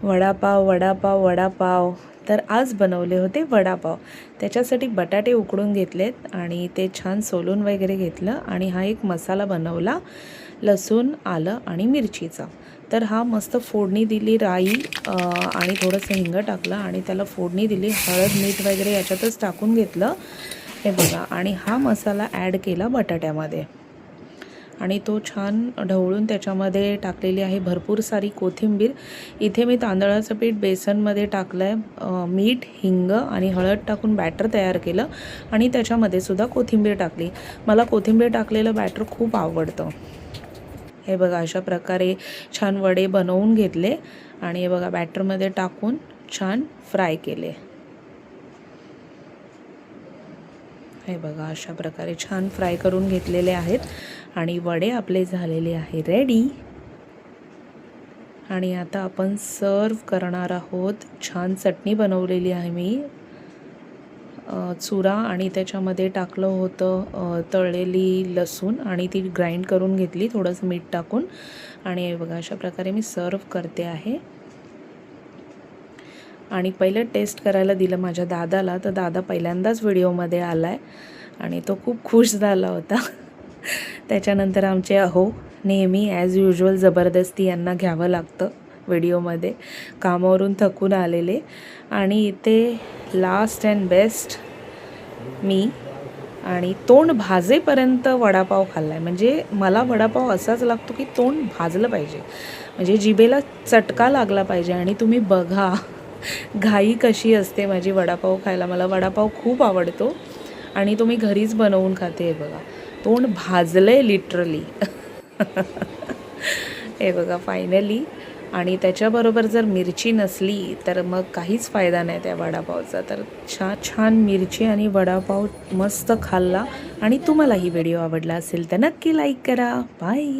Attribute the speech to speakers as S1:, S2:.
S1: वडापाव वडापाव वडापाव. तर आज बनवले होते वडापाव. त्याच्यासाठी बटाटे उकडून घेतलेत आणि ते छान सोलून वगैरे घेतलं आणि हा एक मसाला बनवला लसूण आलं आणि मिरचीचा. तर हा मस्त फोडणी दिली राई आणि थोडंसं हिंग टाकलं आणि त्याला फोडणी दिली. हळद मीठ वगैरे याच्यातच टाकून घेतलं हे बघा. आणि हा मसाला ॲड केला बटाट्यामध्ये आणि तो छान ढवळून त्याच्यामध्ये टाकलेली आहे भरपूर सारी कोथिंबीर. इथे मी तांदळाचं पीठ बेसनमध्ये टाकलं आहे, मीठ हिंग आणि हळद टाकून बॅटर तयार केलं आणि त्याच्यामध्ये सुद्धा कोथिंबीर टाकली. मला कोथिंबीर टाकलेलं बॅटर खूप आवडतं. हे बघा अशा प्रकारे छान वडे बनवून घेतले आणि हे बघा बॅटरमध्ये टाकून छान फ्राय केले. हे बघा अशा प्रकारे छान फ्राय करून घेतलेले आहेत आणि वडे आपले झालेले आहे रेडी. आणि आता आपण सर्व करणार आहोत. छान चटणी बनवलेली आहे मी, चुरा आणि त्याच्यामध्ये टाकलं होतं तळलेली लसूण आणि ती ग्राइंड करून घेतली थोडंसं मीठ टाकून. आणि हे बघा अशा प्रकारे मी सर्व करते आहे. आणि पहिलं टेस्ट करायला दिलं माझ्या दादाला, तर दादा पहिल्यांदाच व्हिडिओमध्ये आला आहे आणि तो खूप खुश झाला होता. त्याच्यानंतर आमचे अहो नेहमी ॲज युजल जबरदस्ती यांना घ्यावं लागतं व्हिडिओमध्ये, कामावरून थकून आलेले. आणि इथे लास्ट अँड बेस्ट मी आणि तोंड भाजेपर्यंत वडापाव खाल्ला आहे. म्हणजे मला वडापाव असाच लागतो की तोंड भाजलं पाहिजे, म्हणजे जिभेला चटका लागला पाहिजे. आणि तुम्ही बघा घाई कशी असते माझी वडापाव खायला. मला वडापाव खूप आवडतो आणि तो मी घरीच बनवून खाते. हे बघा तोंड भाजलंय लिटरली. हे बघा फायनली. आणि त्याच्याबरोबर जर मिरची नसली तर मग काहीच फायदा नाही त्या वडापावचा. तर छान छान मिरची आणि वडापाव मस्त खाल्ला. आणि तुम्हाला ही व्हिडिओ आवडला असेल तर नक्की लाईक करा. बाय.